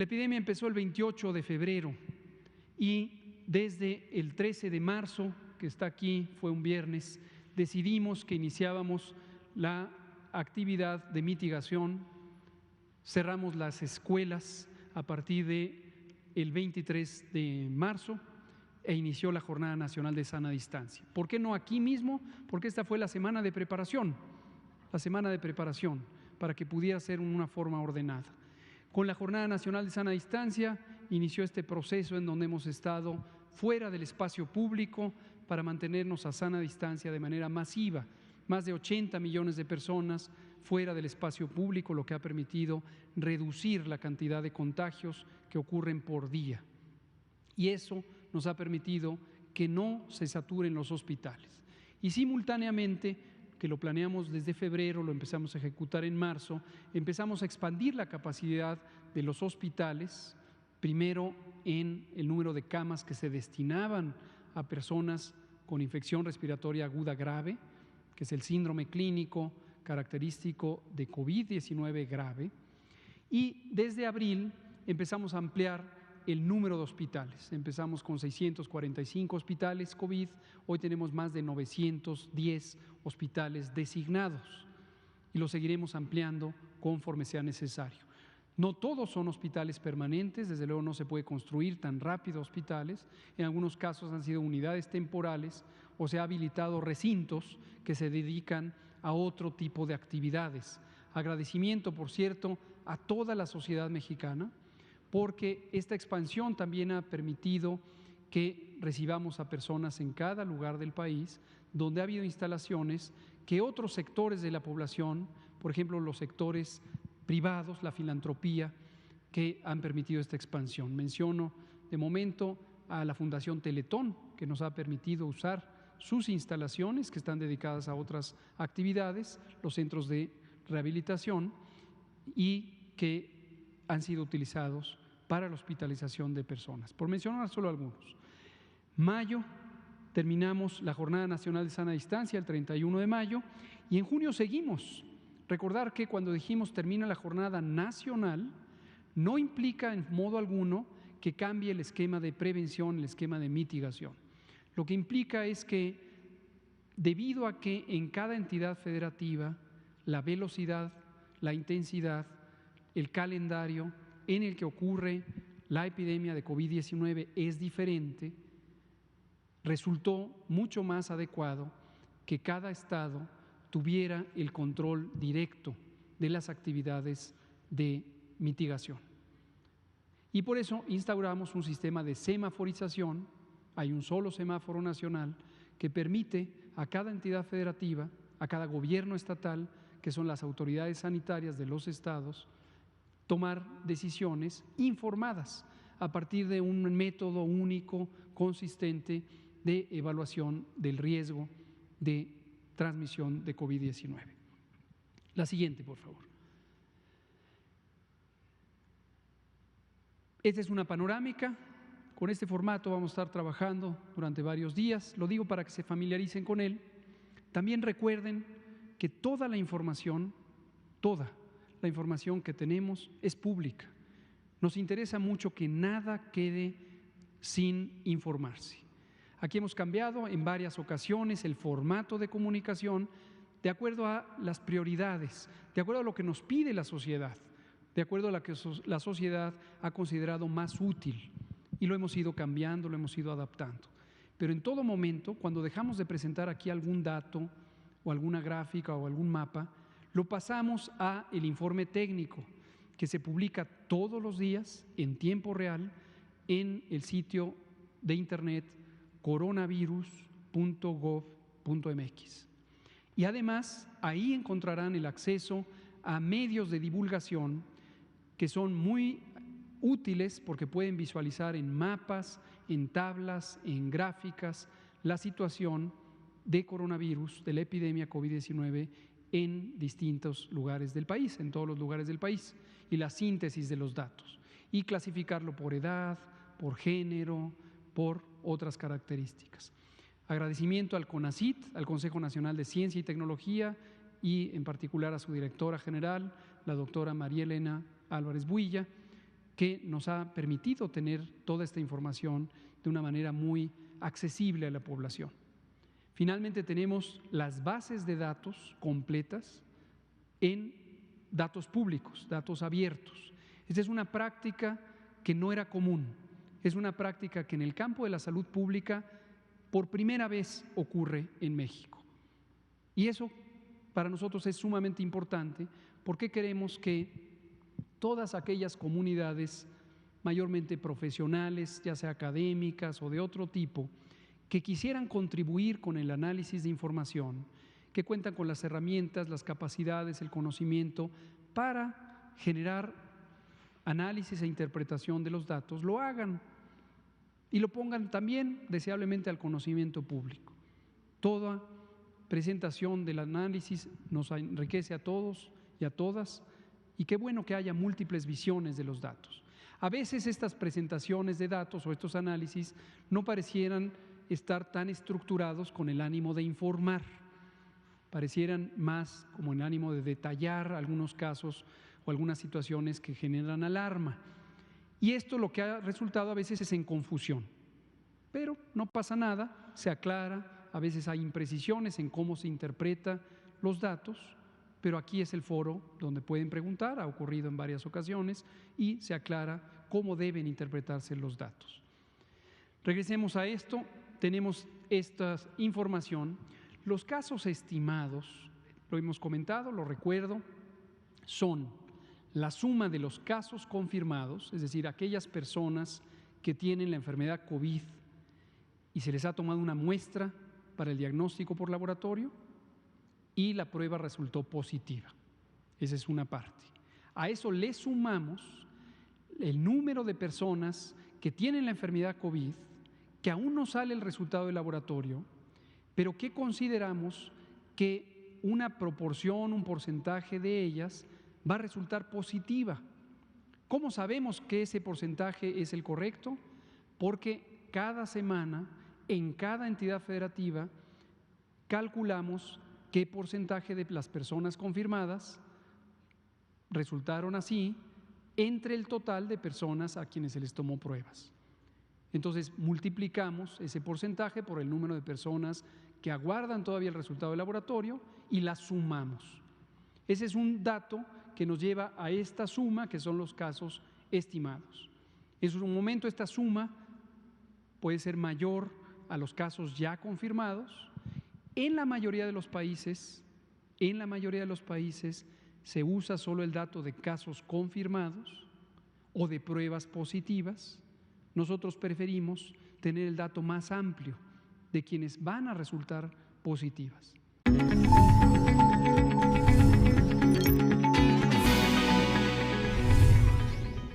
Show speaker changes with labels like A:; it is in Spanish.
A: La epidemia empezó el 28 de febrero y desde el 13 de marzo, que está aquí, fue un viernes, decidimos que iniciábamos la actividad de mitigación. Cerramos las escuelas a partir del 23 de marzo e inició la Jornada Nacional de Sana Distancia. ¿Por qué no aquí mismo? Porque esta fue la semana de preparación, para que pudiera ser en una forma ordenada. Con la Jornada Nacional de Sana Distancia inició este proceso en donde hemos estado fuera del espacio público para mantenernos a sana distancia de manera masiva. Más de 80 millones de personas fuera del espacio público, lo que ha permitido reducir la cantidad de contagios que ocurren por día. Y eso nos ha permitido que no se saturen los hospitales. Y simultáneamente, que lo planeamos desde febrero, lo empezamos a ejecutar en marzo, empezamos a expandir la capacidad de los hospitales, primero en el número de camas que se destinaban a personas con infección respiratoria aguda grave, que es el síndrome clínico característico de COVID-19 grave, y desde abril empezamos a ampliar el número de hospitales. Empezamos con 645 hospitales COVID, hoy tenemos más de 910 hospitales designados y lo seguiremos ampliando conforme sea necesario. No todos son hospitales permanentes, desde luego no se puede construir tan rápido hospitales, en algunos casos han sido unidades temporales o se ha habilitado recintos que se dedican a otro tipo de actividades. Agradecimiento, por cierto, a toda la sociedad mexicana, porque esta expansión también ha permitido que recibamos a personas en cada lugar del país donde ha habido instalaciones que otros sectores de la población, por ejemplo los sectores privados, la filantropía, que han permitido esta expansión. Menciono de momento a la Fundación Teletón, que nos ha permitido usar sus instalaciones que están dedicadas a otras actividades, los centros de rehabilitación y que han sido utilizados para la hospitalización de personas, por mencionar solo algunos. Mayo, terminamos la Jornada Nacional de Sana Distancia el 31 de mayo y en junio seguimos. Recordar que cuando dijimos termina la jornada nacional, no implica en modo alguno que cambie el esquema de prevención, el esquema de mitigación. Lo que implica es que debido a que en cada entidad federativa la velocidad, la intensidad, el calendario en el que ocurre la epidemia de COVID-19 es diferente, resultó mucho más adecuado que cada estado tuviera el control directo de las actividades de mitigación. Y por eso instauramos un sistema de semaforización, hay un solo semáforo nacional que permite a cada entidad federativa, a cada gobierno estatal, que son las autoridades sanitarias de los estados, tomar decisiones informadas a partir de un método único, consistente de evaluación del riesgo de transmisión de COVID-19. La siguiente, por favor. Esta es una panorámica. Con este formato vamos a estar trabajando durante varios días. Lo digo para que se familiaricen con él. También recuerden que toda la información que tenemos es pública. Nos interesa mucho que nada quede sin informarse. Aquí hemos cambiado en varias ocasiones el formato de comunicación de acuerdo a las prioridades, de acuerdo a lo que nos pide la sociedad, de acuerdo a lo que la sociedad ha considerado más útil y lo hemos ido cambiando, lo hemos ido adaptando. Pero en todo momento, cuando dejamos de presentar aquí algún dato o alguna gráfica o algún mapa, lo pasamos a el informe técnico que se publica todos los días en tiempo real en el sitio de internet coronavirus.gov.mx. Y además ahí encontrarán el acceso a medios de divulgación que son muy útiles porque pueden visualizar en mapas, en tablas, en gráficas la situación de coronavirus, de la epidemia COVID-19 en distintos lugares del país, en todos los lugares del país, y la síntesis de los datos, y clasificarlo por edad, por género, por otras características. Agradecimiento al CONACYT, al Consejo Nacional de Ciencia y Tecnología, y en particular a su directora general, la doctora María Elena Álvarez Builla, que nos ha permitido tener toda esta información de una manera muy accesible a la población. Finalmente tenemos las bases de datos completas en datos públicos, datos abiertos. Esta es una práctica que no era común, es una práctica que en el campo de la salud pública por primera vez ocurre en México. Y eso para nosotros es sumamente importante porque queremos que todas aquellas comunidades, mayormente profesionales, ya sea académicas o de otro tipo, que quisieran contribuir con el análisis de información, que cuentan con las herramientas, las capacidades, el conocimiento para generar análisis e interpretación de los datos, lo hagan y lo pongan también deseablemente al conocimiento público. Toda presentación del análisis nos enriquece a todos y a todas, y qué bueno que haya múltiples visiones de los datos. A veces estas presentaciones de datos o estos análisis no parecieran estar tan estructurados con el ánimo de informar, parecieran más como el ánimo de detallar algunos casos o algunas situaciones que generan alarma. Y esto lo que ha resultado a veces es en confusión, pero no pasa nada, se aclara, a veces hay imprecisiones en cómo se interpreta los datos, pero aquí es el foro donde pueden preguntar, ha ocurrido en varias ocasiones, y se aclara cómo deben interpretarse los datos. Regresemos a esto, tenemos esta información. Los casos estimados, lo hemos comentado, lo recuerdo, son la suma de los casos confirmados, es decir, aquellas personas que tienen la enfermedad COVID y se les ha tomado una muestra para el diagnóstico por laboratorio y la prueba resultó positiva. Esa es una parte. A eso le sumamos el número de personas que tienen la enfermedad COVID, que aún no sale el resultado del laboratorio, pero que consideramos que una proporción, un porcentaje de ellas va a resultar positiva. ¿Cómo sabemos que ese porcentaje es el correcto? Porque cada semana, en cada entidad federativa, calculamos qué porcentaje de las personas confirmadas resultaron así entre el total de personas a quienes se les tomó pruebas. Entonces, multiplicamos ese porcentaje por el número de personas que aguardan todavía el resultado del laboratorio y la sumamos. Ese es un dato que nos lleva a esta suma, que son los casos estimados. En su momento, esta suma puede ser mayor a los casos ya confirmados. En la mayoría de los países, se usa solo el dato de casos confirmados o de pruebas positivas. Nosotros preferimos tener el dato más amplio de quienes van a resultar positivas.